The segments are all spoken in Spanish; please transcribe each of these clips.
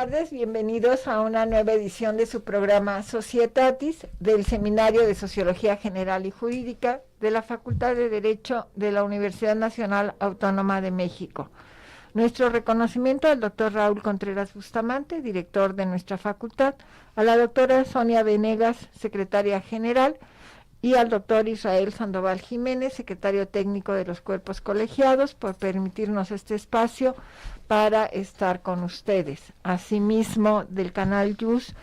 tardes, bienvenidos a una nueva edición de su programa Societatis del Seminario de Sociología General y Jurídica de la Facultad de Derecho de la Universidad Nacional Autónoma de México. Nuestro reconocimiento al doctor Raúl Contreras Bustamante, director de nuestra facultad, a la doctora Sonia Venegas, secretaria general, y al doctor Israel Sandoval Jiménez, secretario técnico de los cuerpos colegiados, por permitirnos este espacio para estar con ustedes. Asimismo, del canal YUS,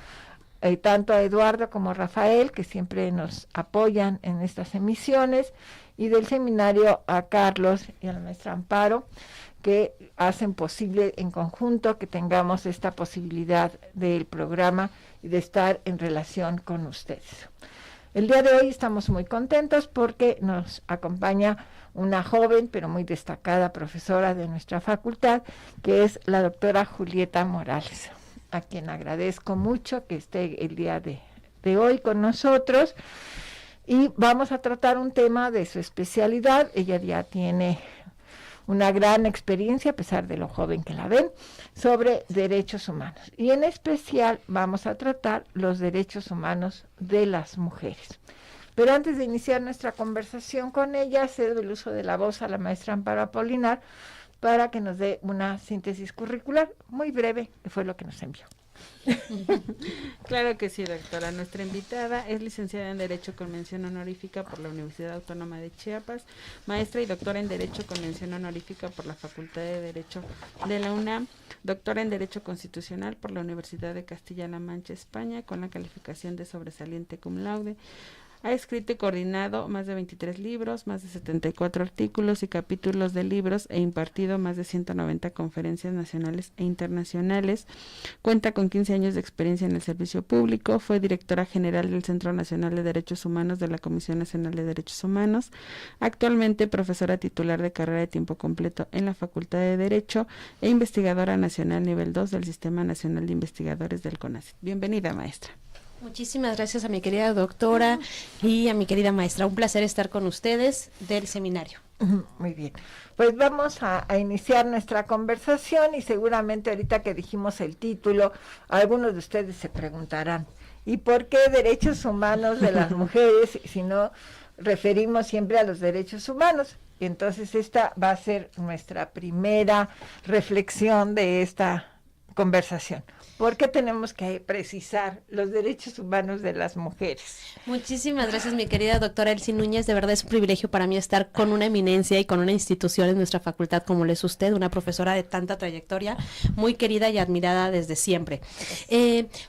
tanto a Eduardo como a Rafael, que siempre nos apoyan en estas emisiones, y del seminario a Carlos y a la maestra Amparo, que hacen posible en conjunto que tengamos esta posibilidad del programa y de estar en relación con ustedes. El día de hoy estamos muy contentos porque nos acompaña una joven pero muy destacada profesora de nuestra facultad, que es la doctora Julieta Morales, a quien agradezco mucho que esté el día de hoy con nosotros. Y vamos a tratar un tema de su especialidad. Ella ya tiene una gran experiencia, a pesar de lo joven que la ven, sobre derechos humanos. Y en especial vamos a tratar los derechos humanos de las mujeres. Pero antes de iniciar nuestra conversación con ella, cedo el uso de la voz a la maestra Amparo Apolinar para que nos dé una síntesis curricular muy breve, que fue lo que nos envió. Claro que sí, doctora. Nuestra invitada es licenciada en Derecho con mención honorífica por la Universidad Autónoma de Chiapas, maestra y doctora en Derecho con mención honorífica por la Facultad de Derecho de la UNAM, doctora en Derecho Constitucional por la Universidad de Castilla-La Mancha, España, con la calificación de sobresaliente cum laude. Ha escrito y coordinado más de 23 libros, más de 74 artículos y capítulos de libros e impartido más de 190 conferencias nacionales e internacionales. Cuenta con 15 años de experiencia en el servicio público. Fue directora general del Centro Nacional de Derechos Humanos de la Comisión Nacional de Derechos Humanos. Actualmente profesora titular de carrera de tiempo completo en la Facultad de Derecho e investigadora nacional nivel 2 del Sistema Nacional de Investigadores del CONACYT. Bienvenida, maestra. Muchísimas gracias a mi querida doctora y a mi querida maestra. Un placer estar con ustedes del seminario. Muy bien. Pues vamos a iniciar nuestra conversación y seguramente ahorita que dijimos el título, algunos de ustedes se preguntarán, ¿y por qué derechos humanos de las mujeres si no referimos siempre a los derechos humanos? Y entonces esta va a ser nuestra primera reflexión de esta conversación. ¿Por qué tenemos que precisar los derechos humanos de las mujeres? Muchísimas gracias, mi querida doctora Elsie Núñez. De verdad es un privilegio para mí estar con una eminencia y con una institución en nuestra facultad como lo es usted, una profesora de tanta trayectoria, muy querida y admirada desde siempre.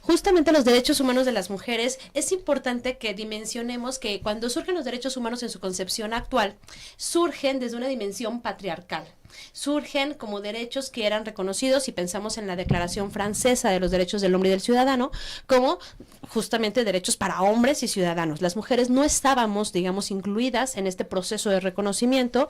Justamente los derechos humanos de las mujeres, es importante que dimensionemos que cuando surgen los derechos humanos en su concepción actual, surgen desde una dimensión patriarcal. Surgen como derechos que eran reconocidos, y pensamos en la Declaración Francesa de los Derechos del Hombre y del Ciudadano, como justamente derechos para hombres y ciudadanos. Las mujeres no estábamos, digamos, incluidas en este proceso de reconocimiento,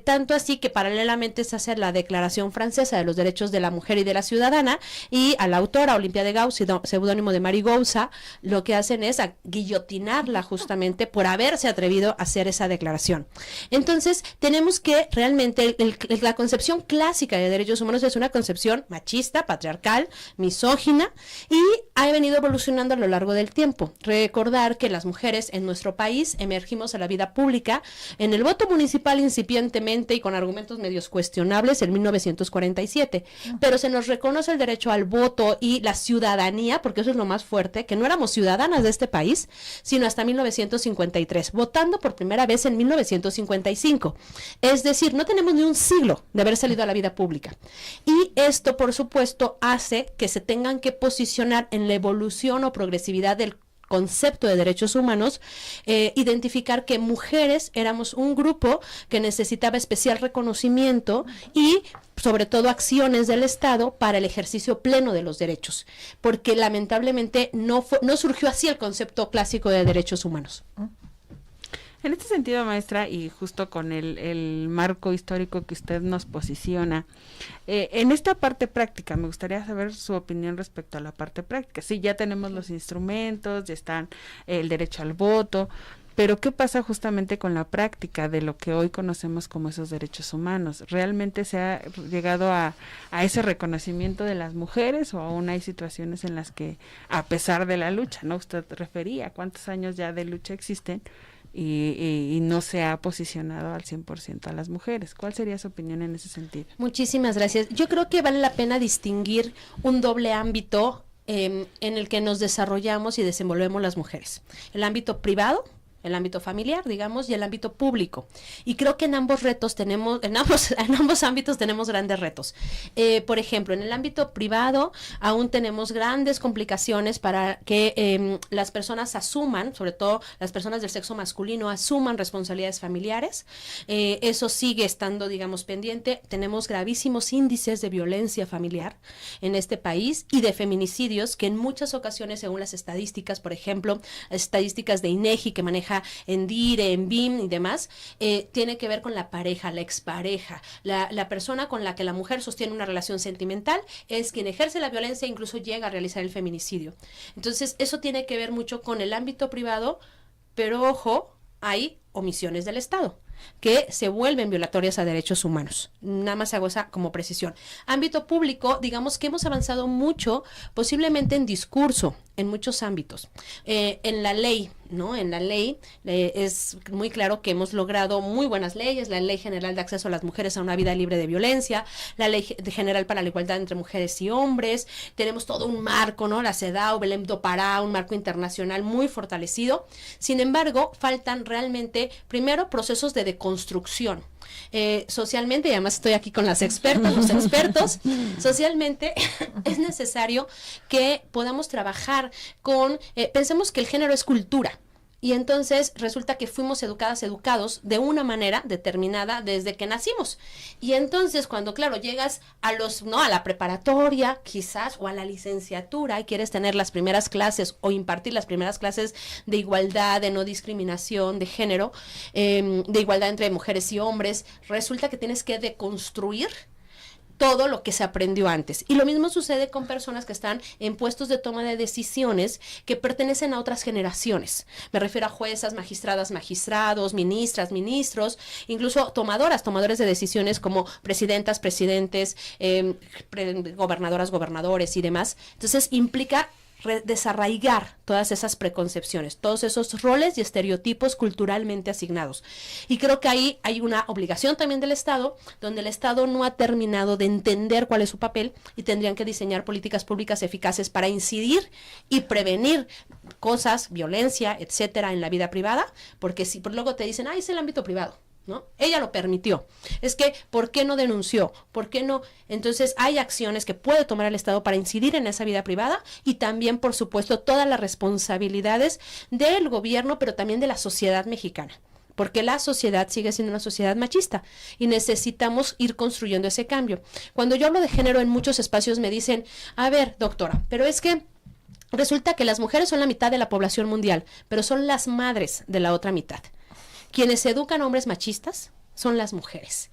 tanto así que paralelamente se hace la Declaración Francesa de los Derechos de la Mujer y de la Ciudadana, y a la autora Olimpia de Gauss, seudónimo de Mary Gouza, lo que hacen es guillotinarla justamente por haberse atrevido a hacer esa declaración. Entonces, tenemos que realmente la concepción clásica de derechos humanos es una concepción machista, patriarcal, misógina, y ha venido evolucionando a lo largo del tiempo. Recordar que las mujeres en nuestro país emergimos a la vida pública en el voto municipal incipientemente y con argumentos medios cuestionables en 1947, pero se nos reconoce el derecho al voto y la ciudadanía, porque eso es lo más fuerte, que no éramos ciudadanas de este país, sino hasta 1953, votando por primera vez en 1955. Es decir, no tenemos ni un siglo de haber salido a la vida pública. Y esto, por supuesto, hace que se tengan que posicionar en la evolución o progresividad del concepto de derechos humanos, identificar que mujeres éramos un grupo que necesitaba especial reconocimiento y sobre todo acciones del Estado para el ejercicio pleno de los derechos, porque lamentablemente no surgió así el concepto clásico de derechos humanos. En este sentido, maestra, y justo con el marco histórico que usted nos posiciona, en esta parte práctica, me gustaría saber su opinión respecto a la parte práctica. Sí, ya tenemos los instrumentos, ya están el derecho al voto, Pero ¿qué pasa justamente con la práctica de lo que hoy conocemos como esos derechos humanos? ¿Realmente se ha llegado a ese reconocimiento de las mujeres, o aún hay situaciones en las que, a pesar de la lucha, ¿no? Usted refería cuántos años ya de lucha existen y no se ha posicionado al 100% a las mujeres? ¿Cuál sería su opinión en ese sentido? Muchísimas gracias. Yo creo que vale la pena distinguir un doble ámbito en el que nos desarrollamos y desenvolvemos las mujeres. El ámbito privado, el ámbito familiar, digamos, y el ámbito público. Y creo que en ambos ámbitos tenemos grandes retos. Por ejemplo, en el ámbito privado aún tenemos grandes complicaciones para que las personas asuman, sobre todo las personas del sexo masculino, asuman responsabilidades familiares. Eso sigue estando, digamos, pendiente. Tenemos gravísimos índices de violencia familiar en este país y de feminicidios que en muchas ocasiones, según las estadísticas, por ejemplo, estadísticas de INEGI que maneja en DIRE, en BIM y demás, tiene que ver con la pareja, la expareja, la persona con la que la mujer sostiene una relación sentimental es quien ejerce la violencia e incluso llega a realizar el feminicidio. Entonces, eso tiene que ver mucho con el ámbito privado, pero ojo, hay omisiones del Estado que se vuelven violatorias a derechos humanos. Nada más hago esa como precisión. Ámbito público, digamos que hemos avanzado mucho, posiblemente en discurso, en muchos ámbitos. En la ley, ¿no? En la ley es muy claro que hemos logrado muy buenas leyes, la Ley General de Acceso a las Mujeres a una Vida Libre de Violencia, la Ley General para la Igualdad entre Mujeres y Hombres, tenemos todo un marco, ¿no? La CEDAW, Belém do Pará, un marco internacional muy fortalecido. Sin embargo, faltan realmente, primero, procesos de deconstrucción. Socialmente, y además estoy aquí con las expertas, los expertos, socialmente es necesario que podamos trabajar con, pensemos que el género es cultura. Y entonces resulta que fuimos educados de una manera determinada desde que nacimos. Y entonces cuando, claro, llegas a a la preparatoria, quizás, o a la licenciatura, y quieres tener las primeras clases o impartir las primeras clases de igualdad, de no discriminación, de género, de igualdad entre mujeres y hombres, resulta que tienes que deconstruir todo lo que se aprendió antes. Y lo mismo sucede con personas que están en puestos de toma de decisiones que pertenecen a otras generaciones. Me refiero a juezas, magistradas, magistrados, ministras, ministros, incluso tomadores de decisiones como presidentas, presidentes, gobernadoras, gobernadores y demás. Entonces implica desarraigar todas esas preconcepciones, todos esos roles y estereotipos culturalmente asignados. Y creo que ahí hay una obligación también del Estado, donde el Estado no ha terminado de entender cuál es su papel y tendrían que diseñar políticas públicas eficaces para incidir y prevenir cosas, violencia, etcétera, en la vida privada, porque si por luego te dicen, es el ámbito privado, ¿no? Ella lo permitió. Es que, ¿por qué no denunció? ¿Por qué no? Entonces, hay acciones que puede tomar el Estado para incidir en esa vida privada y también, por supuesto, todas las responsabilidades del gobierno, pero también de la sociedad mexicana. Porque la sociedad sigue siendo una sociedad machista y necesitamos ir construyendo ese cambio. Cuando yo hablo de género en muchos espacios me dicen, a ver, doctora, pero es que resulta que las mujeres son la mitad de la población mundial, pero son las madres de la otra mitad. Quienes educan a hombres machistas son las mujeres.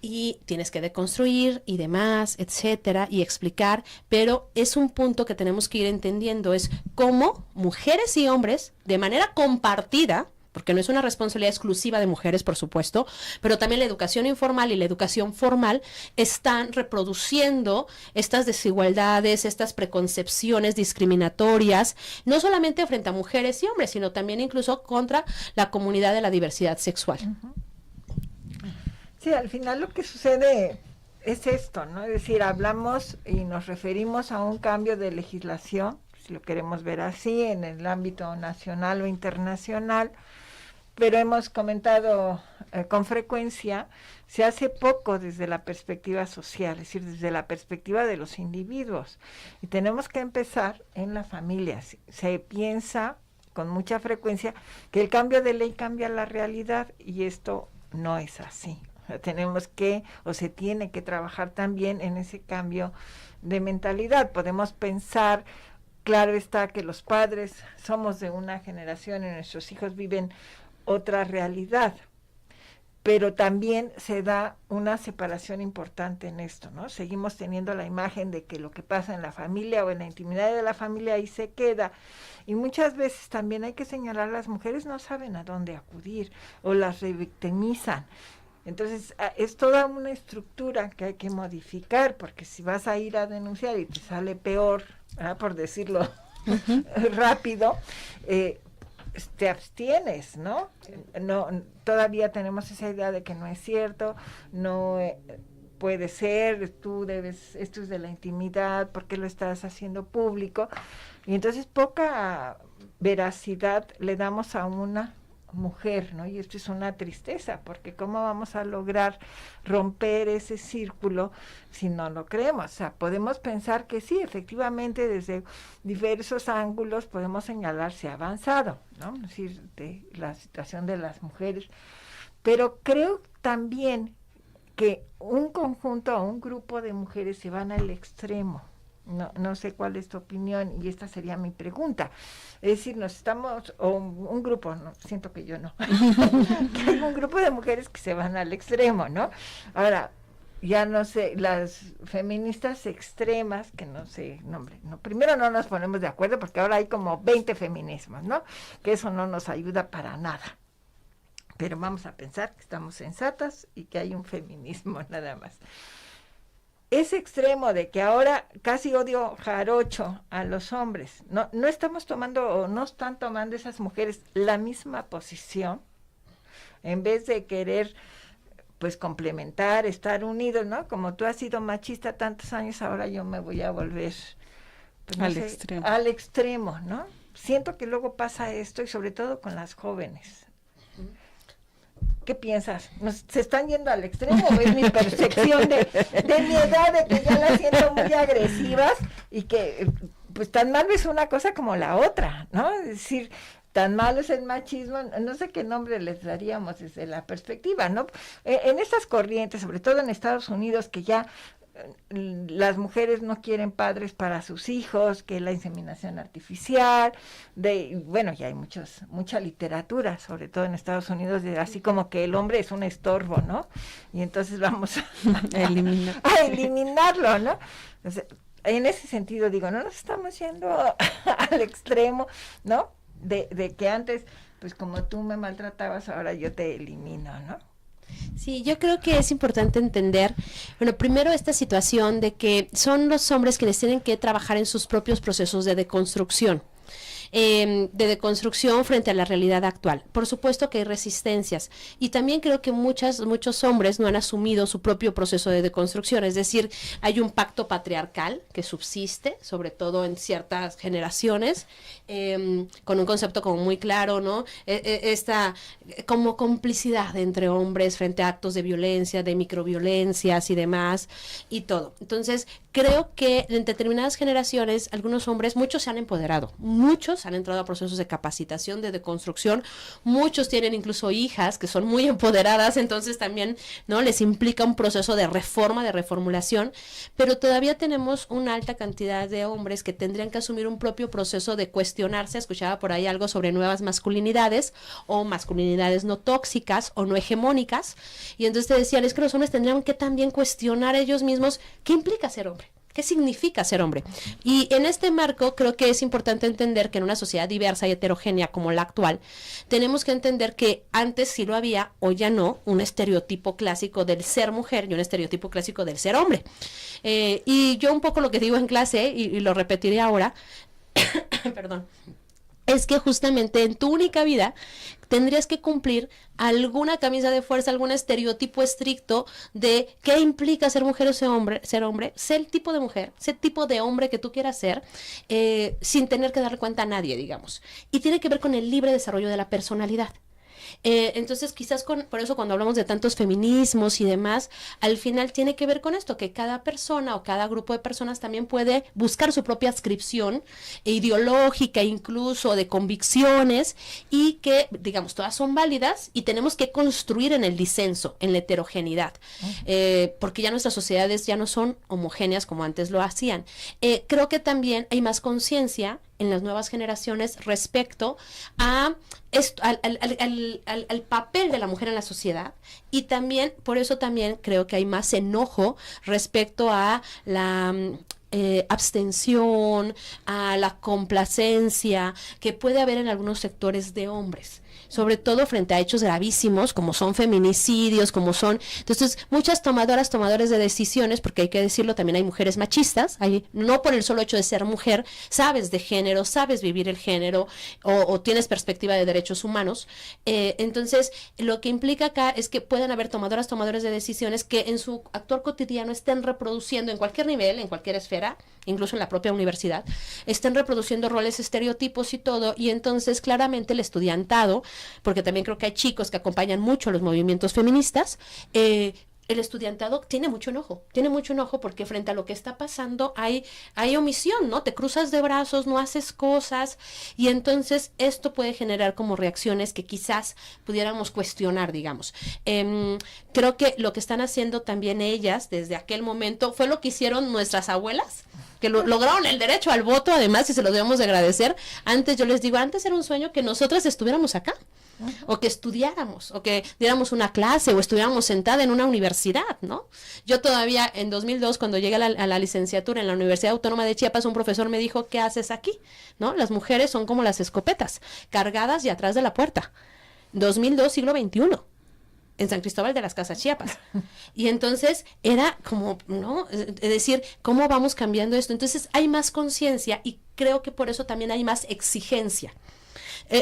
Y tienes que deconstruir y demás, etcétera, y explicar, pero es un punto que tenemos que ir entendiendo, es cómo mujeres y hombres, de manera compartida, porque no es una responsabilidad exclusiva de mujeres, por supuesto, pero también la educación informal y la educación formal están reproduciendo estas desigualdades, estas preconcepciones discriminatorias, no solamente frente a mujeres y hombres, sino también incluso contra la comunidad de la diversidad sexual. Uh-huh. Sí, al final lo que sucede es esto, ¿no? Es decir, hablamos y nos referimos a un cambio de legislación, si lo queremos ver así, en el ámbito nacional o internacional, pero hemos comentado con frecuencia, se hace poco desde la perspectiva social, es decir, desde la perspectiva de los individuos. Y tenemos que empezar en las familias. Se piensa con mucha frecuencia que el cambio de ley cambia la realidad y esto no es así. O sea, tenemos que, o se tiene que trabajar también en ese cambio de mentalidad. Podemos pensar, claro está que los padres somos de una generación y nuestros hijos viven otra realidad, pero también se da una separación importante en esto, ¿no? Seguimos teniendo la imagen de que lo que pasa en la familia o en la intimidad de la familia ahí se queda, y muchas veces también hay que señalar, las mujeres no saben a dónde acudir o las revictimizan. Entonces es toda una estructura que hay que modificar, porque si vas a ir a denunciar y te sale peor, ¿verdad?, por decirlo rápido, te abstienes, ¿no? Todavía tenemos esa idea de que no es cierto, no puede ser, esto es de la intimidad, ¿por qué lo estás haciendo público? Y entonces poca veracidad le damos a una mujer, ¿no? Y esto es una tristeza, porque ¿cómo vamos a lograr romper ese círculo si no lo creemos? O sea, podemos pensar que sí, efectivamente, desde diversos ángulos podemos señalar si ha avanzado, ¿no? Es decir, de la situación de las mujeres, pero creo también que un conjunto o un grupo de mujeres se van al extremo. No sé cuál es tu opinión, y esta sería mi pregunta. Es decir, o un grupo, no, siento que yo no, que hay un grupo de mujeres que se van al extremo, ¿no? Ahora, ya no sé, las feministas extremas, que no sé, primero no nos ponemos de acuerdo, porque ahora hay como 20 feminismos, ¿no? Que eso no nos ayuda para nada. Pero vamos a pensar que estamos sensatas y que hay un feminismo nada más. Ese extremo de que ahora casi odio jarocho a los hombres, no estamos tomando, o no están tomando esas mujeres la misma posición, en vez de querer pues complementar, estar unidos, ¿no? Como tú has sido machista tantos años, ahora yo me voy a volver pues, al extremo, ¿no? Siento que luego pasa esto, y sobre todo con las jóvenes. ¿Qué piensas? ¿Se están yendo al extremo, o es mi percepción de mi edad, de que ya las siento muy agresivas, y que pues tan malo es una cosa como la otra, ¿no? Es decir, tan malo es el machismo, no sé qué nombre les daríamos desde la perspectiva, ¿no? En estas corrientes, sobre todo en Estados Unidos, que ya las mujeres no quieren padres para sus hijos, que la inseminación artificial, bueno, ya hay mucha literatura, sobre todo en Estados Unidos, así como que el hombre es un estorbo, ¿no? Y entonces vamos a eliminarlo, ¿no? Entonces, en ese sentido digo, no nos estamos yendo al extremo, ¿no? De que antes, pues como tú me maltratabas, ahora yo te elimino, ¿no? Sí, yo creo que es importante entender, bueno, primero esta situación de que son los hombres quienes tienen que trabajar en sus propios procesos de deconstrucción. Frente a la realidad actual. Por supuesto que hay resistencias, y también creo que muchos hombres no han asumido su propio proceso de deconstrucción, es decir, hay un pacto patriarcal que subsiste, sobre todo en ciertas generaciones, con un concepto como muy claro, ¿no? Esta como complicidad entre hombres frente a actos de violencia, de microviolencias y demás, y todo. Entonces, creo que en determinadas generaciones, algunos hombres, muchos se han empoderado, muchos han entrado a procesos de capacitación, de deconstrucción, muchos tienen incluso hijas que son muy empoderadas, entonces también, ¿no?, les implica un proceso de reforma, de reformulación, pero todavía tenemos una alta cantidad de hombres que tendrían que asumir un propio proceso de cuestionarse. Escuchaba por ahí algo sobre nuevas masculinidades, o masculinidades no tóxicas o no hegemónicas, y entonces te decían, es que los hombres tendrían que también cuestionar ellos mismos qué implica ser hombre. ¿Qué significa ser hombre? Y en este marco creo que es importante entender que en una sociedad diversa y heterogénea como la actual, tenemos que entender que antes sí lo había, o ya no, un estereotipo clásico del ser mujer y un estereotipo clásico del ser hombre. Y yo un poco lo que digo en clase, y lo repetiré ahora, perdón, es que justamente en tu única vida tendrías que cumplir alguna camisa de fuerza, algún estereotipo estricto de qué implica ser mujer o ser hombre, ser el tipo de mujer, ser tipo de hombre que tú quieras ser, sin tener que darle cuenta a nadie, digamos. Y tiene que ver con el libre desarrollo de la personalidad. Entonces quizás por eso cuando hablamos de tantos feminismos y demás, al final tiene que ver con esto, que cada persona o cada grupo de personas también puede buscar su propia adscripción ideológica, incluso de convicciones, y que, digamos, todas son válidas, y tenemos que construir en el disenso, en la heterogeneidad, porque ya nuestras sociedades ya no son homogéneas como antes lo hacían. Creo que también hay más conciencia en las nuevas generaciones respecto a esto, al papel de la mujer en la sociedad, y también, por eso también creo que hay más enojo respecto a la abstención, a la complacencia que puede haber en algunos sectores de hombres, sobre todo frente a hechos gravísimos como son feminicidios, como son, entonces muchas tomadores de decisiones, porque hay que decirlo, también hay mujeres machistas, no por el solo hecho de ser mujer, sabes de género, sabes vivir el género, o tienes perspectiva de derechos humanos, entonces lo que implica acá es que pueden haber tomadores de decisiones que en su actuar cotidiano estén reproduciendo en cualquier nivel, en cualquier esfera, incluso en la propia universidad, estén reproduciendo roles, estereotipos y todo, y entonces claramente el estudiantado, porque también creo que hay chicos que acompañan mucho los movimientos feministas, el estudiantado tiene mucho enojo porque frente a lo que está pasando hay omisión, ¿no? Te cruzas de brazos, no haces cosas, y entonces esto puede generar como reacciones que quizás pudiéramos cuestionar, digamos. Creo que lo que están haciendo también ellas desde aquel momento fue lo que hicieron nuestras abuelas, que lograron el derecho al voto, además, y se lo debemos de agradecer. Antes, yo les digo, antes era un sueño que nosotras estuviéramos acá, o que estudiáramos, o que diéramos una clase, o estuviéramos sentada en una universidad, ¿no? Yo todavía, en 2002, cuando llegué a la licenciatura en la Universidad Autónoma de Chiapas, un profesor me dijo, ¿qué haces aquí? ¿No? Las mujeres son como las escopetas, cargadas y atrás de la puerta. 2002, siglo XXI. En San Cristóbal de las Casas, Chiapas. Y entonces era como, ¿no? Es decir, ¿cómo vamos cambiando esto? Entonces hay más conciencia y creo que por eso también hay más exigencia.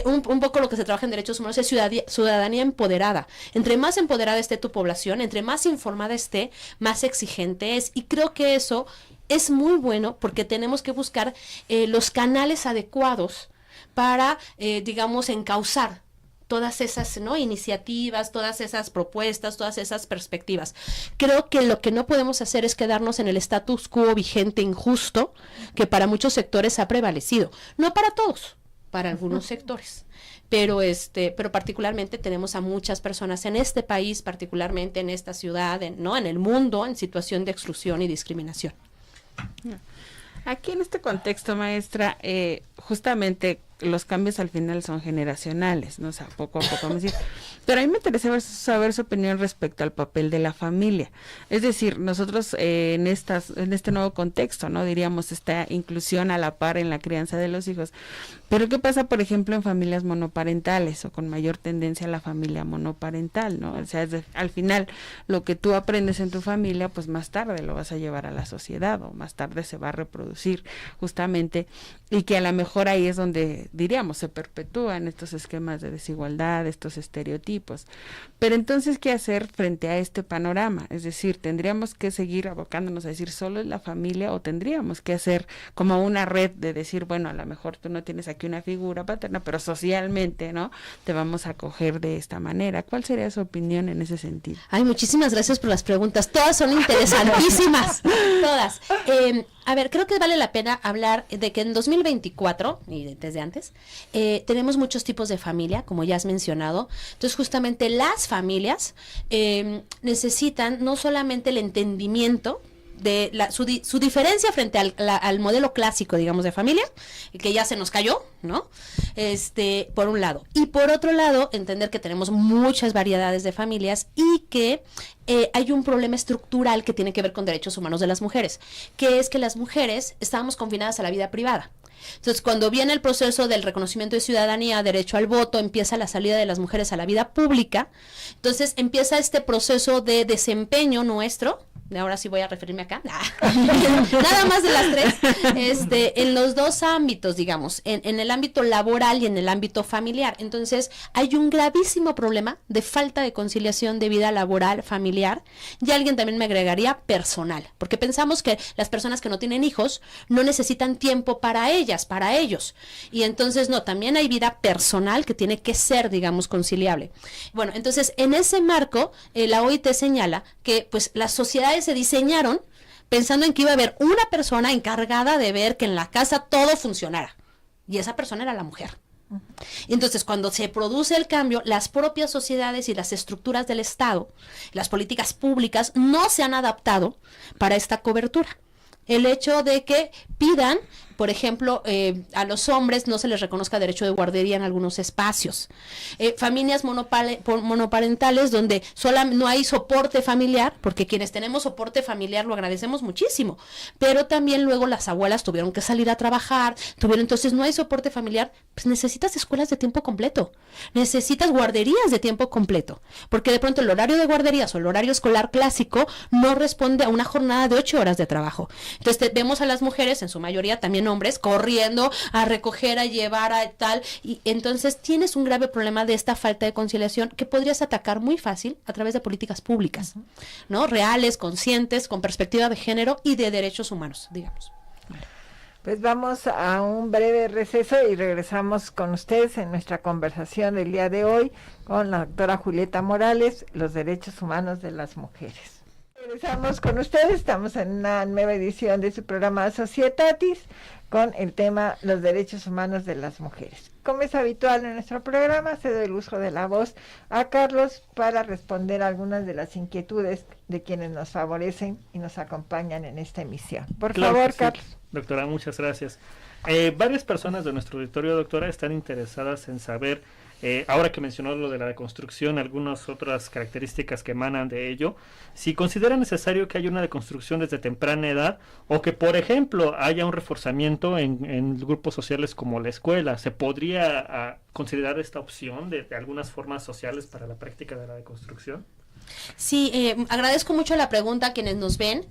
Un poco lo que se trabaja en derechos humanos es ciudadanía empoderada. Entre más empoderada esté tu población, entre más informada esté, más exigente es. Y creo que eso es muy bueno porque tenemos que buscar los canales adecuados para, digamos, encauzar todas esas, ¿no?, iniciativas, todas esas propuestas, todas esas perspectivas. Creo que lo que no podemos hacer es quedarnos en el status quo vigente injusto que para muchos sectores ha prevalecido. No para todos, para algunos sectores. Pero particularmente tenemos a muchas personas en este país, particularmente en esta ciudad, ¿no?, en el mundo, en situación de exclusión y discriminación. Aquí en este contexto, maestra, justamente los cambios al final son generacionales, ¿no? O sea, poco a poco vamos a decir. Pero a mí me interesa saber su opinión respecto al papel de la familia. Es decir, nosotros en este nuevo contexto, ¿no?, diríamos esta inclusión a la par en la crianza de los hijos. Pero ¿qué pasa, por ejemplo, en familias monoparentales o con mayor tendencia a la familia monoparental, ¿no? O sea, al final lo que tú aprendes en tu familia, pues más tarde lo vas a llevar a la sociedad o más tarde se va a reproducir justamente, y que a lo mejor ahí es donde, diríamos, se perpetúan estos esquemas de desigualdad, estos estereotipos. Pero entonces, ¿qué hacer frente a este panorama? Es decir, ¿tendríamos que seguir abocándonos a decir solo es la familia o tendríamos que hacer como una red de decir, bueno, a lo mejor tú no tienes aquí una figura paterna, pero socialmente, ¿no?, te vamos a acoger de esta manera? ¿Cuál sería su opinión en ese sentido? Ay, muchísimas gracias por las preguntas. Todas son interesantísimas. Todas. A ver, creo que vale la pena hablar de que en 2024, y desde antes, tenemos muchos tipos de familia, como ya has mencionado. Entonces, justamente las familias necesitan no solamente el entendimiento de su diferencia frente al modelo clásico, digamos, de familia, que ya se nos cayó, ¿no? Por un lado. Y por otro lado, entender que tenemos muchas variedades de familias y que hay un problema estructural que tiene que ver con derechos humanos de las mujeres, que es que las mujeres estábamos confinadas a la vida privada. Entonces, cuando viene el proceso del reconocimiento de ciudadanía, derecho al voto, empieza la salida de las mujeres a la vida pública, entonces empieza este proceso de desempeño nuestro. Ahora sí voy a referirme acá, nada más de las tres, en los dos ámbitos, digamos, en el ámbito laboral y en el ámbito familiar. Entonces, hay un gravísimo problema de falta de conciliación de vida laboral, familiar, y alguien también me agregaría personal, porque pensamos que las personas que no tienen hijos no necesitan tiempo para ellas, para ellos, y entonces no, también hay vida personal que tiene que ser, digamos, conciliable. Bueno, entonces, en ese marco, la OIT señala que, pues, las sociedades se diseñaron pensando en que iba a haber una persona encargada de ver que en la casa todo funcionara, y esa persona era la mujer. Entonces, cuando se produce el cambio, las propias sociedades y las estructuras del Estado, las políticas públicas, no se han adaptado para esta cobertura. El hecho de que pidan por ejemplo, a los hombres no se les reconozca derecho de guardería en algunos espacios. Familias monoparentales donde no hay soporte familiar, porque quienes tenemos soporte familiar lo agradecemos muchísimo, pero también luego las abuelas tuvieron que salir a trabajar, entonces no hay soporte familiar, pues necesitas escuelas de tiempo completo, necesitas guarderías de tiempo completo, porque de pronto el horario de guarderías o el horario escolar clásico no responde a una jornada de 8 horas de trabajo. Entonces vemos a las mujeres, en su mayoría también hombres, corriendo a recoger, a llevar, a tal, y entonces tienes un grave problema de esta falta de conciliación que podrías atacar muy fácil a través de políticas públicas, ¿no? Reales, conscientes, con perspectiva de género y de derechos humanos, digamos. Pues vamos a un breve receso y regresamos con ustedes en nuestra conversación del día de hoy con la doctora Julieta Morales, los derechos humanos de las mujeres. Regresamos con ustedes, estamos en una nueva edición de su programa Societatis con el tema los derechos humanos de las mujeres. Como es habitual en nuestro programa, cedo el uso de la voz a Carlos para responder algunas de las inquietudes de quienes nos favorecen y nos acompañan en esta emisión. Por favor, sí. Carlos. Doctora, muchas gracias. Varias personas de nuestro auditorio, doctora, están interesadas en saber, ahora que mencionó lo de la deconstrucción, algunas otras características que emanan de ello, si considera necesario que haya una deconstrucción desde temprana edad o que, por ejemplo, haya un reforzamiento en grupos sociales como la escuela. ¿Se podría considerar esta opción de algunas formas sociales para la práctica de la deconstrucción? Sí, agradezco mucho la pregunta a quienes nos ven.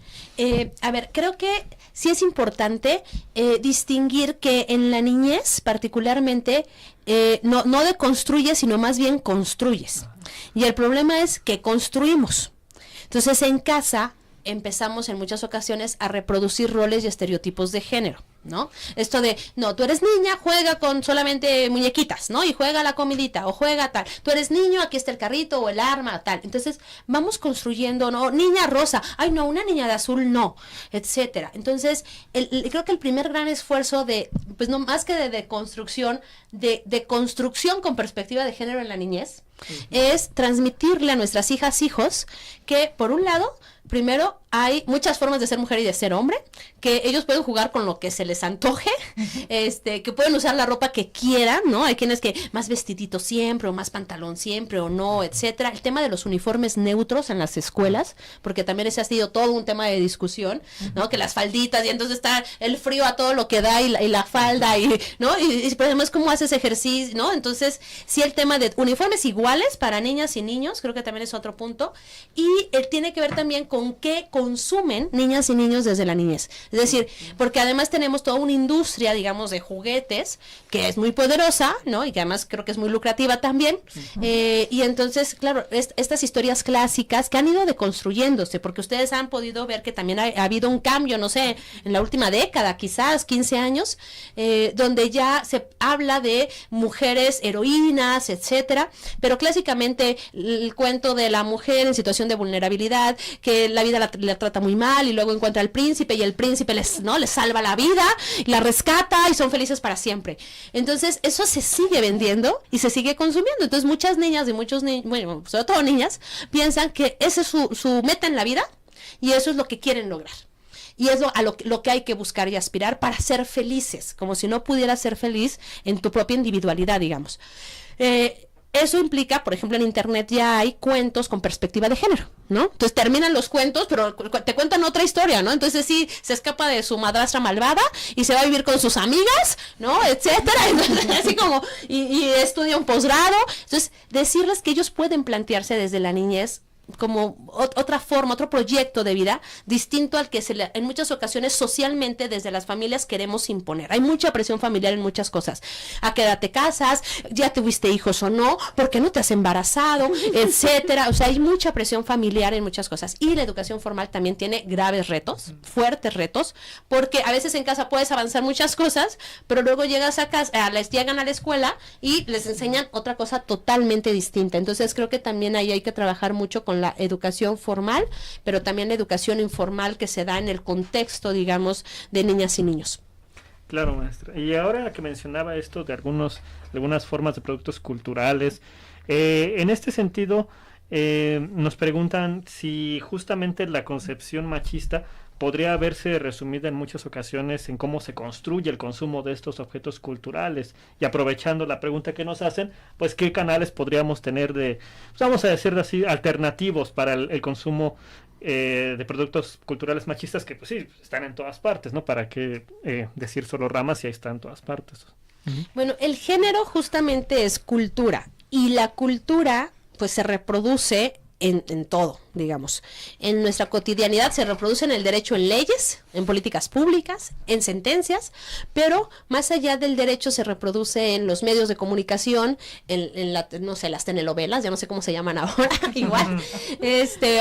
A ver, creo que sí es importante distinguir que en la niñez particularmente no deconstruyes, sino más bien construyes. Y el problema es que construimos. Entonces en casa empezamos en muchas ocasiones a reproducir roles y estereotipos de género, ¿no? Esto de, no, tú eres niña, juega con solamente muñequitas, ¿no? Y juega la comidita, o juega tal. Tú eres niño, aquí está el carrito, o el arma, tal. Entonces, vamos construyendo, ¿no? Niña rosa, ay, no, una niña de azul, no, etcétera. Entonces, creo que el primer gran esfuerzo pues no más que de construcción, de construcción con perspectiva de género en la niñez, es transmitirle a nuestras hijas, hijos, que, por un lado, primero, hay muchas formas de ser mujer y de ser hombre, que ellos pueden jugar con lo que se les antoje, que pueden usar la ropa que quieran, ¿no? Hay quienes que más vestidito siempre, o más pantalón siempre, o no, etcétera. El tema de los uniformes neutros en las escuelas, porque también ese ha sido todo un tema de discusión, ¿no? Que las falditas, y entonces está el frío a todo lo que da, y la falda, ¿no? Y por ejemplo, es como haces ejercicio, ¿no? Entonces, sí, el tema de uniformes iguales para niñas y niños, creo que también es otro punto, y tiene que ver también con qué consumen niñas y niños desde la niñez. Es decir, porque además tenemos toda una industria, digamos, de juguetes, que es muy poderosa, ¿no? Y que además creo que es muy lucrativa también. Y entonces, claro, estas historias clásicas que han ido deconstruyéndose, porque ustedes han podido ver que también ha habido un cambio, no sé, en la última década, quizás 15 años, donde ya se habla de mujeres heroínas, etcétera, pero clásicamente el cuento de la mujer en situación de vulnerabilidad, que la vida la trata muy mal y luego encuentra al príncipe y el príncipe les salva la vida, la rescata y son felices para siempre. Entonces eso se sigue vendiendo y se sigue consumiendo. Entonces muchas niñas y muchos niños, bueno, sobre todo niñas, piensan que ese es su meta en la vida y eso es lo que quieren lograr. Y es lo que hay que buscar y aspirar para ser felices, como si no pudieras ser feliz en tu propia individualidad, digamos. Eso implica, por ejemplo, en internet ya hay cuentos con perspectiva de género, ¿no? Entonces terminan los cuentos, pero te cuentan otra historia, ¿no? Entonces sí, se escapa de su madrastra malvada y se va a vivir con sus amigas, ¿no? Etcétera. Entonces, así como, y estudia un posgrado. Entonces, decirles que ellos pueden plantearse desde la niñez como otra forma, otro proyecto de vida distinto al que en muchas ocasiones socialmente desde las familias queremos imponer. Hay mucha presión familiar en muchas cosas. ¿A qué edad te casas? ¿Ya tuviste hijos o no? ¿Por qué no te has embarazado? Etcétera. O sea, hay mucha presión familiar en muchas cosas. Y la educación formal también tiene graves retos, fuertes retos, porque a veces en casa puedes avanzar muchas cosas, pero luego llegas a casa, llegan a la escuela y les enseñan otra cosa totalmente distinta. Entonces creo que también ahí hay que trabajar mucho con la educación formal, pero también la educación informal que se da en el contexto, digamos, de niñas y niños. Claro, maestra. Y ahora que mencionaba esto de algunas formas de productos culturales, en este sentido, nos preguntan si justamente la concepción machista podría verse resumida en muchas ocasiones en cómo se construye el consumo de estos objetos culturales. Y aprovechando la pregunta que nos hacen, pues qué canales podríamos tener de, pues vamos a decir así, alternativos para el consumo de productos culturales machistas, que pues sí, están en todas partes, ¿no? Para qué decir solo ramas si ahí están en todas partes. Bueno, el género justamente es cultura, y la cultura pues se reproduce en todo, digamos. En nuestra cotidianidad se reproduce en el derecho, en leyes, en políticas públicas, en sentencias, pero más allá del derecho se reproduce en los medios de comunicación, en no sé, las telenovelas, ya no sé cómo se llaman ahora, igual.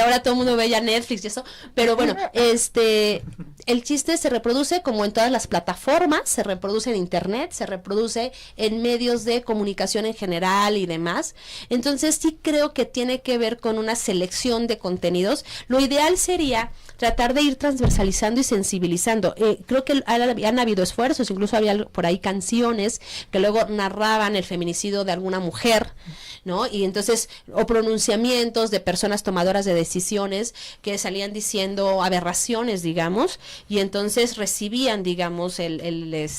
Ahora todo el mundo ve ya Netflix y eso, pero bueno, el chiste se reproduce como en todas las plataformas, se reproduce en internet, se reproduce en medios de comunicación en general y demás. Entonces sí creo que tiene que ver con una selección de contenidos. Lo ideal sería tratar de ir transversalizando y sensibilizando. Creo que han habido esfuerzos, incluso había por ahí canciones que luego narraban el feminicidio de alguna mujer, ¿no? Y entonces, o pronunciamientos de personas tomadoras de decisiones que salían diciendo aberraciones, digamos, y entonces recibían, digamos, el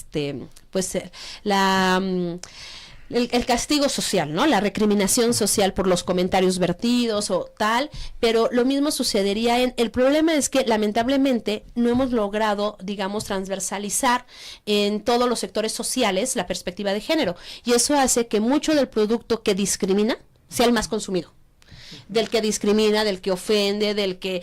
castigo social, ¿no? La recriminación social por los comentarios vertidos o tal, pero lo mismo sucedería el problema es que lamentablemente no hemos logrado, digamos, transversalizar en todos los sectores sociales la perspectiva de género, y eso hace que mucho del producto que discrimina sea el más consumido. Del que discrimina, del que ofende, del que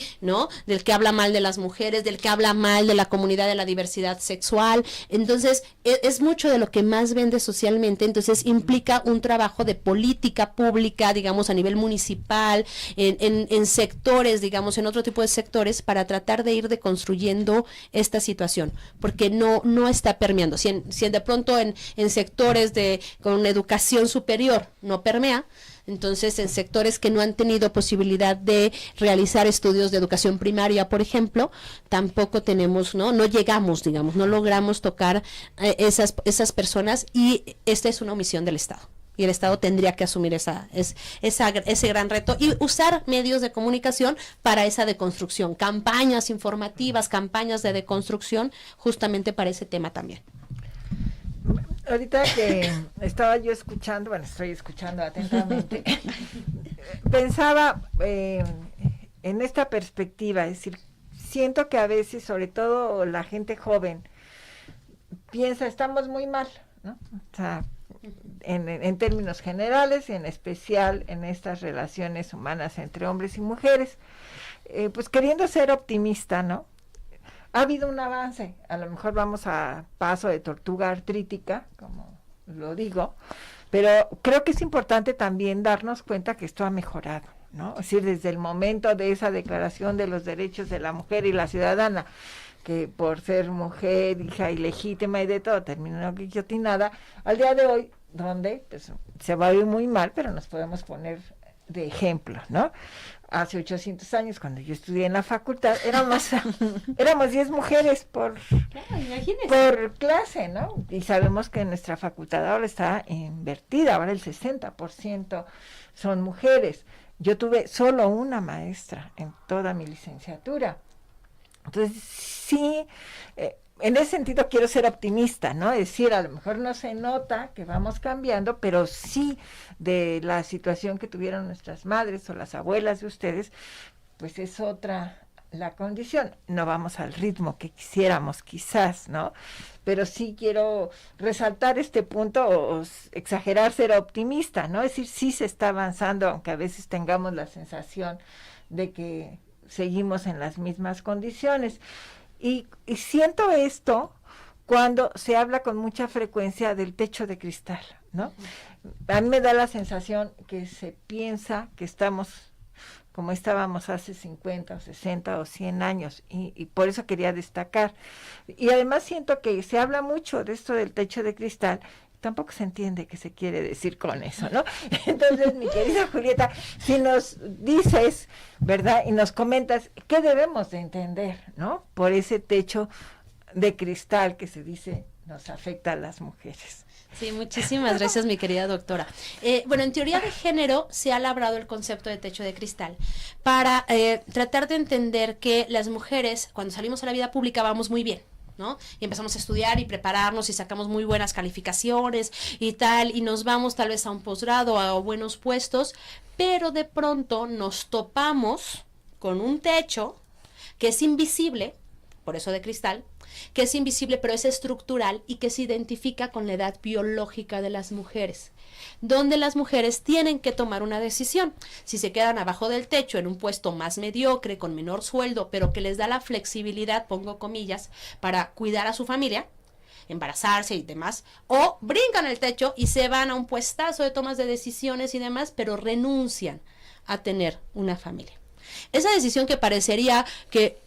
habla mal de las mujeres, del que habla mal de la comunidad de la diversidad sexual. Entonces, es mucho de lo que más vende socialmente. Entonces, implica un trabajo de política pública, digamos, a nivel municipal, en sectores, digamos, en otro tipo de sectores, para tratar de ir deconstruyendo esta situación, porque no está permeando. Si de pronto en sectores con educación superior no permea, entonces en sectores que no han tenido posibilidad de realizar estudios de educación primaria, por ejemplo, tampoco tenemos, no llegamos, digamos, no logramos tocar esas personas, y esta es una omisión del Estado. Y el Estado tendría que asumir ese gran reto y usar medios de comunicación para esa deconstrucción, campañas informativas, campañas de deconstrucción, justamente para ese tema también. Ahorita que estaba yo escuchando, estoy escuchando atentamente, pensaba en esta perspectiva, es decir, siento que a veces, sobre todo la gente joven, piensa, estamos muy mal, ¿no? O sea, en términos generales y en especial en estas relaciones humanas entre hombres y mujeres, pues queriendo ser optimista, ¿no? Ha habido un avance, a lo mejor vamos a paso de tortuga artrítica, como lo digo, pero creo que es importante también darnos cuenta que esto ha mejorado, ¿no? Es decir, desde el momento de esa declaración de los derechos de la mujer y la ciudadana, que por ser mujer, hija ilegítima y de todo, terminó guillotinada, al día de hoy, donde pues, se va a ir muy mal, pero nos podemos poner de ejemplo, ¿no? Hace 800 años, cuando yo estudié en la facultad, éramos 10 mujeres por clase, ¿no? Y sabemos que nuestra facultad ahora está invertida, ahora el 60% son mujeres. Yo tuve solo una maestra en toda mi licenciatura. Entonces, sí, en ese sentido quiero ser optimista, ¿no? Es decir, a lo mejor no se nota que vamos cambiando, pero sí de la situación que tuvieron nuestras madres o las abuelas de ustedes, pues es otra la condición. No vamos al ritmo que quisiéramos, quizás, ¿no? Pero sí quiero resaltar este punto o exagerar, ser optimista, ¿no? Es decir, sí se está avanzando, aunque a veces tengamos la sensación de que seguimos en las mismas condiciones. Y siento esto cuando se habla con mucha frecuencia del techo de cristal, ¿no? A mí me da la sensación que se piensa que estamos como estábamos hace 50 o 60 o 100 años, y por eso quería destacar. Y además siento que se habla mucho de esto del techo de cristal, tampoco se entiende qué se quiere decir con eso, ¿no? Entonces, mi querida Julieta, si nos dices, ¿verdad? Y nos comentas qué debemos de entender, ¿no? Por ese techo de cristal que se dice nos afecta a las mujeres. Sí, muchísimas gracias, mi querida doctora. Bueno, en teoría de género se ha elaborado el concepto de techo de cristal para tratar de entender que las mujeres, cuando salimos a la vida pública, vamos muy bien, ¿no? Y empezamos a estudiar y prepararnos y sacamos muy buenas calificaciones y tal, y nos vamos tal vez a un posgrado, a buenos puestos, pero de pronto nos topamos con un techo que es invisible, por eso de cristal, que es invisible pero es estructural y que se identifica con la edad biológica de las mujeres, donde las mujeres tienen que tomar una decisión. Si se quedan abajo del techo en un puesto más mediocre, con menor sueldo, pero que les da la flexibilidad, pongo comillas, para cuidar a su familia, embarazarse y demás, o brincan el techo y se van a un puestazo de tomas de decisiones y demás, pero renuncian a tener una familia. Esa decisión que parecería que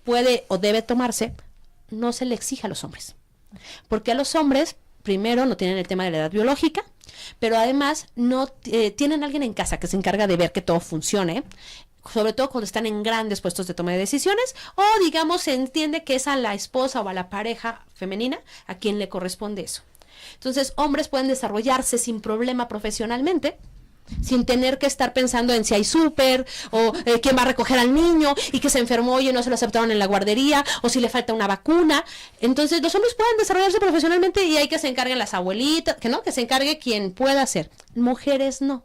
puede o debe tomarse, no se le exige a los hombres. Porque a los hombres, primero, no tienen el tema de la edad biológica, pero además no tienen alguien en casa que se encarga de ver que todo funcione, sobre todo cuando están en grandes puestos de toma de decisiones, o digamos se entiende que es a la esposa o a la pareja femenina a quien le corresponde eso. Entonces, hombres pueden desarrollarse sin problema profesionalmente, sin tener que estar pensando en si hay súper, o quién va a recoger al niño, y que se enfermó y no se lo aceptaron en la guardería, o si le falta una vacuna. Entonces los hombres pueden desarrollarse profesionalmente y hay que se encarguen las abuelitas, que se encargue quien pueda hacer. Mujeres no.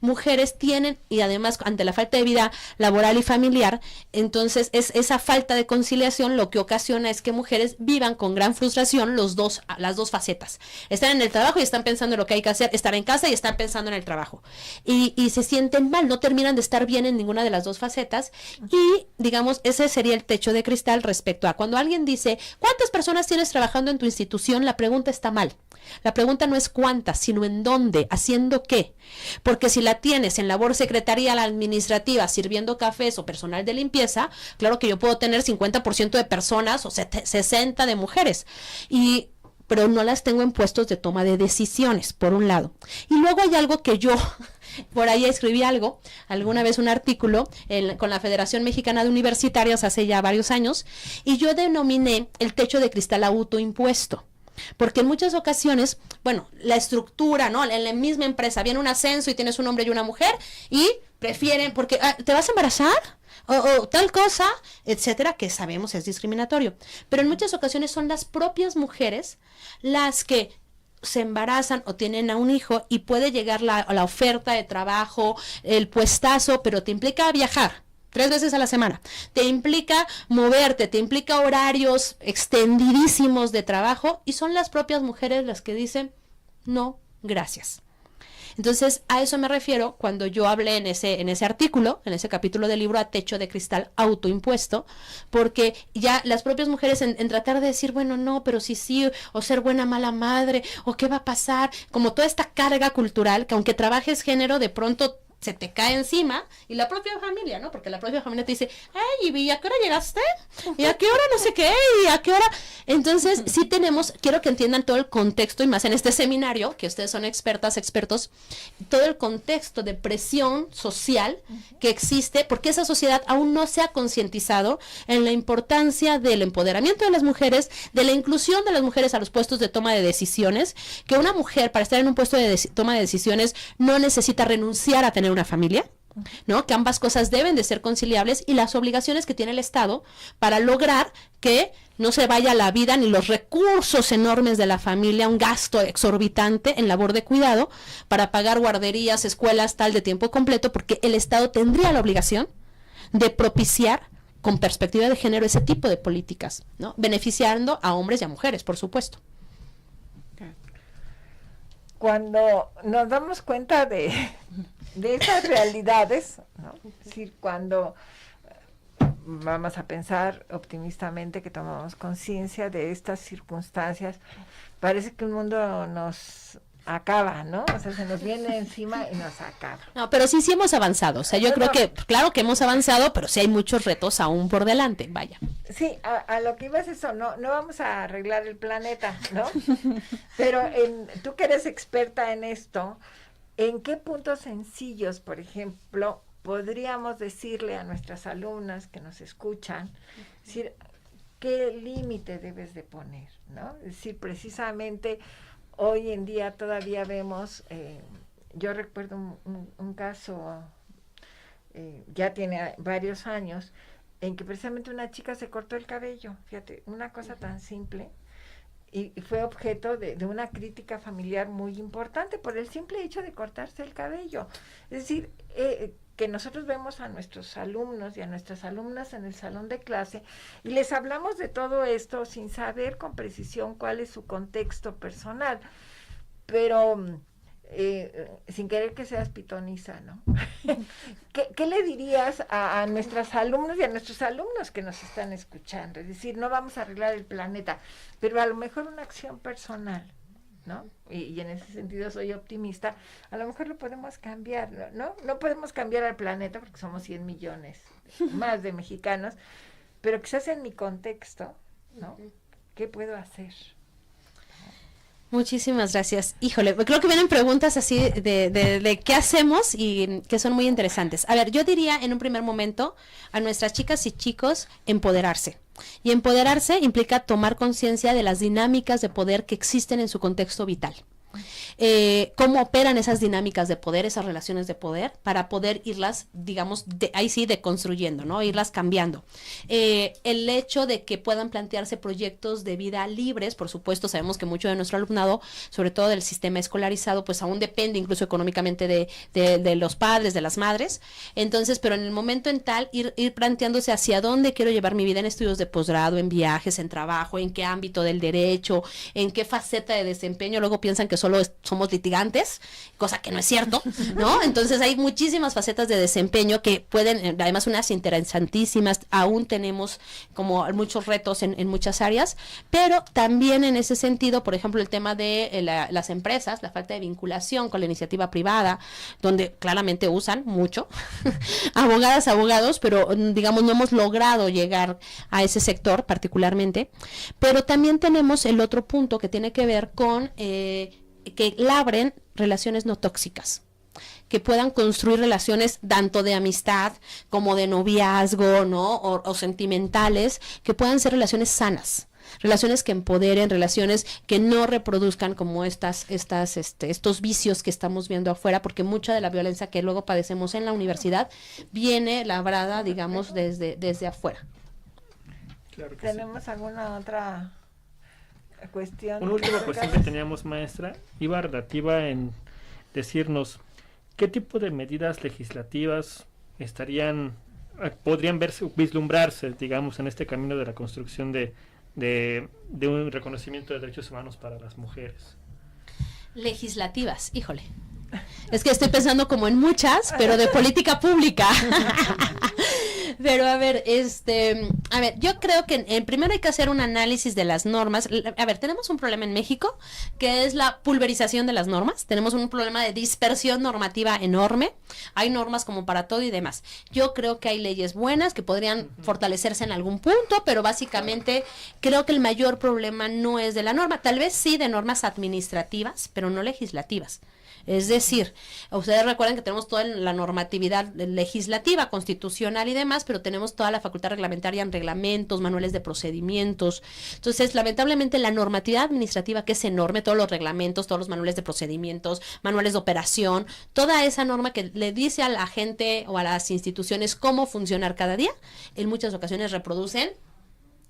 Mujeres tienen, y además ante la falta de vida laboral y familiar, entonces es esa falta de conciliación lo que ocasiona es que mujeres vivan con gran frustración las dos facetas. Están en el trabajo y están pensando en lo que hay que hacer, están en casa y están pensando en el trabajo. Y se sienten mal, no terminan de estar bien en ninguna de las dos facetas. Y digamos, ese sería el techo de cristal respecto a cuando alguien dice, ¿cuántas personas tienes trabajando en tu institución? La pregunta está mal. La pregunta no es cuántas, sino en dónde, haciendo qué. Porque si la tienes en labor secretarial administrativa, sirviendo cafés o personal de limpieza, claro que yo puedo tener 50% de personas o 60% de mujeres. Pero no las tengo en puestos de toma de decisiones, por un lado. Y luego hay algo que yo, por ahí escribí alguna vez un artículo con la Federación Mexicana de Universitarias hace ya varios años, y yo denominé el techo de cristal autoimpuesto. Porque en muchas ocasiones, bueno, la estructura, ¿no? En la misma empresa viene un ascenso y tienes un hombre y una mujer y prefieren, porque ¿te vas a embarazar? O tal cosa, etcétera, que sabemos es discriminatorio. Pero en muchas ocasiones son las propias mujeres las que se embarazan o tienen a un hijo y puede llegar la oferta de trabajo, el puestazo, pero te implica viajar 3 veces a la semana, te implica moverte, te implica horarios extendidísimos de trabajo, y son las propias mujeres las que dicen no, gracias. Entonces, a eso me refiero cuando yo hablé en ese artículo, en ese capítulo del libro A Techo de Cristal Autoimpuesto, porque ya las propias mujeres en tratar de decir, bueno, no, pero sí, o ser buena mala madre, o qué va a pasar, como toda esta carga cultural, que aunque trabajes género, de pronto se te cae encima, y la propia familia, ¿no? Porque la propia familia te dice, ay, ¿y a qué hora llegaste? ¿Y a qué hora no sé qué? ¿Y a qué hora? Entonces, sí quiero que entiendan todo el contexto, y más en este seminario, que ustedes son expertos, todo el contexto de presión social que existe, porque esa sociedad aún no se ha concientizado en la importancia del empoderamiento de las mujeres, de la inclusión de las mujeres a los puestos de toma de decisiones, que una mujer para estar en un puesto de toma de decisiones no necesita renunciar a tener una familia, ¿no? Que ambas cosas deben de ser conciliables, y las obligaciones que tiene el Estado para lograr que no se vaya la vida ni los recursos enormes de la familia, un gasto exorbitante en labor de cuidado para pagar guarderías, escuelas, tal de tiempo completo, porque el Estado tendría la obligación de propiciar con perspectiva de género ese tipo de políticas, ¿no? Beneficiando a hombres y a mujeres, por supuesto. Cuando nos damos cuenta de esas realidades, ¿no? Es decir, cuando vamos a pensar optimistamente que tomamos conciencia de estas circunstancias, parece que el mundo nos acaba, ¿no? O sea, se nos viene encima y nos acaba. No, pero sí hemos avanzado. O sea, yo creo que, claro que hemos avanzado, pero sí hay muchos retos aún por delante, vaya. Sí, a lo que iba es eso, no vamos a arreglar el planeta, ¿no? Pero tú que eres experta en esto, ¿en qué puntos sencillos, por ejemplo, podríamos decirle a nuestras alumnas que nos escuchan, decir, qué límite debes de poner, ¿no? Es decir, precisamente hoy en día todavía vemos, yo recuerdo un caso, ya tiene varios años, en que precisamente una chica se cortó el cabello, fíjate, una cosa tan simple, y fue objeto de una crítica familiar muy importante por el simple hecho de cortarse el cabello. Es decir, que nosotros vemos a nuestros alumnos y a nuestras alumnas en el salón de clase y les hablamos de todo esto sin saber con precisión cuál es su contexto personal, pero sin querer que seas pitoniza, ¿no? ¿Qué le dirías a nuestras alumnos y a nuestros alumnos que nos están escuchando? Es decir, no vamos a arreglar el planeta, pero a lo mejor una acción personal, ¿no? Y en ese sentido soy optimista, a lo mejor lo podemos cambiar, ¿no? No podemos cambiar al planeta porque somos 100 millones más de mexicanos, pero quizás en mi contexto, ¿no? ¿Qué puedo hacer? Muchísimas gracias. Híjole, creo que vienen preguntas así de qué hacemos y que son muy interesantes. A ver, yo diría en un primer momento a nuestras chicas y chicos empoderarse. Y empoderarse implica tomar conciencia de las dinámicas de poder que existen en su contexto vital. Cómo operan esas dinámicas de poder, esas relaciones de poder, para poder irlas, digamos, ahí sí, deconstruyendo, ¿no? Irlas cambiando. El hecho de que puedan plantearse proyectos de vida libres, por supuesto, sabemos que mucho de nuestro alumnado, sobre todo del sistema escolarizado, pues aún depende incluso económicamente de los padres, de las madres. Entonces, pero en el momento en tal, ir planteándose hacia dónde quiero llevar mi vida en estudios de posgrado, en viajes, en trabajo, en qué ámbito del derecho, en qué faceta de desempeño. Luego piensan que solo somos litigantes, cosa que no es cierto, ¿no? Entonces hay muchísimas facetas de desempeño que pueden, además unas interesantísimas, aún tenemos como muchos retos en muchas áreas, pero también en ese sentido, por ejemplo, el tema de las empresas, la falta de vinculación con la iniciativa privada, donde claramente usan mucho abogadas, abogados, pero digamos no hemos logrado llegar a ese sector particularmente, pero también tenemos el otro punto que tiene que ver con que labren relaciones no tóxicas, que puedan construir relaciones tanto de amistad como de noviazgo, ¿no? O sentimentales, que puedan ser relaciones sanas, relaciones que empoderen, relaciones que no reproduzcan como estos vicios que estamos viendo afuera, porque mucha de la violencia que luego padecemos en la universidad viene labrada, digamos, desde afuera. Claro que ¿Tenemos alguna otra cuestión? Una última cuestión que teníamos, maestra, iba relativa en decirnos qué tipo de medidas legislativas podrían vislumbrarse, digamos, en este camino de la construcción de un reconocimiento de derechos humanos para las mujeres. Legislativas, híjole. Es que estoy pensando como en muchas, pero de política pública. Pero a ver, yo creo que primero hay que hacer un análisis de las normas. A ver, tenemos un problema en México, que es la pulverización de las normas. Tenemos un problema de dispersión normativa enorme. Hay normas como para todo y demás. Yo creo que hay leyes buenas que podrían fortalecerse en algún punto, pero básicamente creo que el mayor problema no es de la norma. Tal vez sí de normas administrativas, pero no legislativas. Es decir, ustedes recuerdan que tenemos toda la normatividad legislativa, constitucional y demás, pero tenemos toda la facultad reglamentaria en reglamentos, manuales de procedimientos. Entonces, lamentablemente, la normatividad administrativa, que es enorme, todos los reglamentos, todos los manuales de procedimientos, manuales de operación, toda esa norma que le dice a la gente o a las instituciones cómo funcionar cada día, en muchas ocasiones reproducen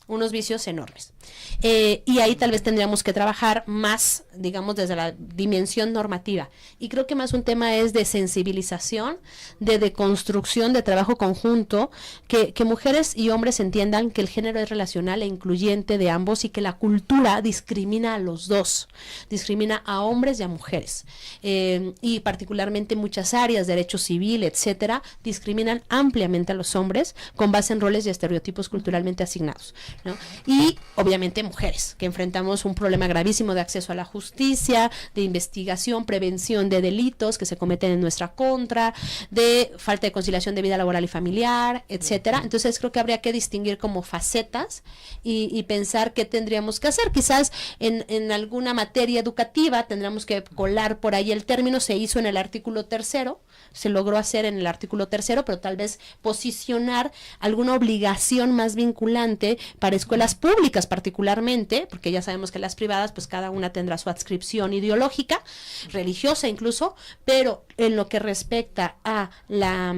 unos vicios enormes. Y ahí tal vez tendríamos que trabajar más, digamos, desde la dimensión normativa. Y creo que más un tema es de sensibilización, de deconstrucción, de trabajo conjunto, que mujeres y hombres entiendan que el género es relacional e incluyente de ambos y que la cultura discrimina a los dos, discrimina a hombres y a mujeres. Y particularmente en muchas áreas, derecho civil, etcétera, discriminan ampliamente a los hombres con base en roles y estereotipos culturalmente asignados, ¿no? Y obviamente mujeres, que enfrentamos un problema gravísimo de acceso a la justicia, de investigación, prevención de delitos que se cometen en nuestra contra, de falta de conciliación de vida laboral y familiar, etcétera. Entonces creo que habría que distinguir como facetas y pensar qué tendríamos que hacer. Quizás en alguna materia educativa tendríamos que colar por ahí el término. Se hizo en el artículo 3º, se logró hacer en el artículo 3º, pero tal vez posicionar alguna obligación más vinculante para escuelas públicas particularmente, porque ya sabemos que las privadas, pues cada una tendrá su adscripción ideológica, religiosa incluso, pero en lo que respecta a la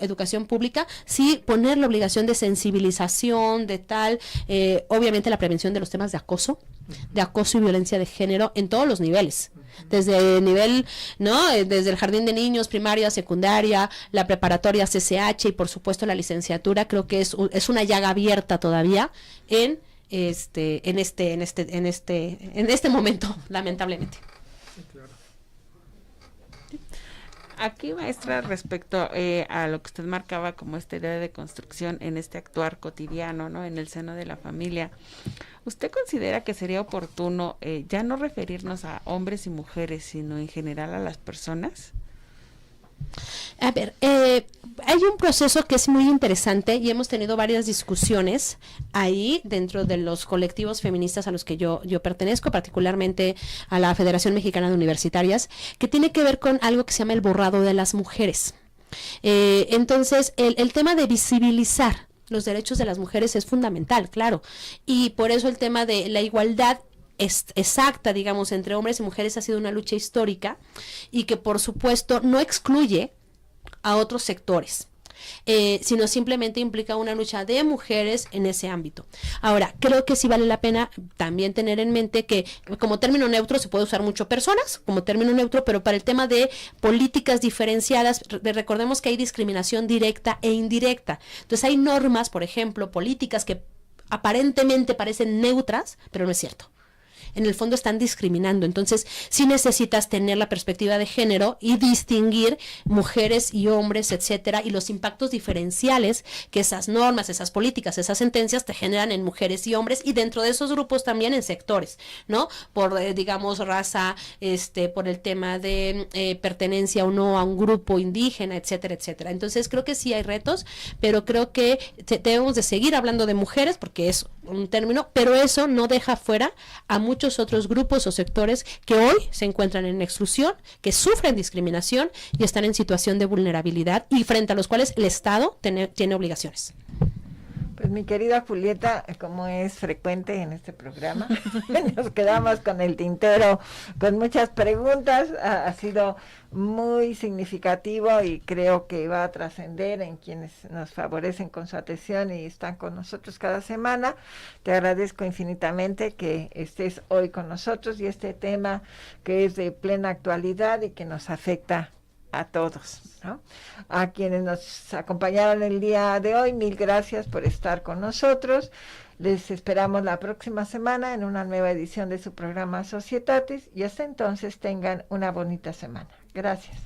educación pública, sí poner la obligación de sensibilización, de tal, obviamente la prevención de los temas de acoso y violencia de género en todos los niveles, desde el nivel, ¿no? Desde el jardín de niños, primaria, secundaria, la preparatoria CCH y por supuesto la licenciatura. Creo que es una llaga abierta todavía en este momento, lamentablemente. Aquí, maestra, respecto a lo que usted marcaba como esta idea de construcción en este actuar cotidiano, ¿no? En el seno de la familia, ¿usted considera que sería oportuno ya no referirnos a hombres y mujeres, sino en general a las personas? A ver, hay un proceso que es muy interesante y hemos tenido varias discusiones ahí dentro de los colectivos feministas a los que yo pertenezco, particularmente a la Federación Mexicana de Universitarias, que tiene que ver con algo que se llama el borrado de las mujeres. Entonces, el tema de visibilizar los derechos de las mujeres es fundamental, claro, y por eso el tema de la igualdad exacta, digamos, entre hombres y mujeres ha sido una lucha histórica y que por supuesto no excluye a otros sectores, sino simplemente implica una lucha de mujeres en ese ámbito. Ahora, creo que sí vale la pena también tener en mente que como término neutro se puede usar mucho personas, como término neutro, pero para el tema de políticas diferenciadas, recordemos que hay discriminación directa e indirecta. Entonces hay normas, por ejemplo, políticas que aparentemente parecen neutras, pero no es cierto. En el fondo están discriminando, entonces sí necesitas tener la perspectiva de género y distinguir mujeres y hombres, etcétera, y los impactos diferenciales que esas normas, esas políticas, esas sentencias te generan en mujeres y hombres, y dentro de esos grupos también en sectores, ¿no? Por, digamos, raza, por el tema de pertenencia o no a un grupo indígena, etcétera, etcétera. Entonces creo que sí hay retos, pero creo que debemos de seguir hablando de mujeres porque es un término, pero eso no deja fuera a muchos otros grupos o sectores que hoy se encuentran en exclusión, que sufren discriminación y están en situación de vulnerabilidad y frente a los cuales el Estado tiene obligaciones. Pues mi querida Julieta, como es frecuente en este programa, nos quedamos con el tintero, con muchas preguntas, ha sido muy significativo y creo que va a trascender en quienes nos favorecen con su atención y están con nosotros cada semana. Te agradezco infinitamente que estés hoy con nosotros y este tema que es de plena actualidad y que nos afecta a todos, ¿no? A quienes nos acompañaron el día de hoy, mil gracias por estar con nosotros. Les esperamos la próxima semana en una nueva edición de su programa Societatis y hasta entonces tengan una bonita semana. Gracias.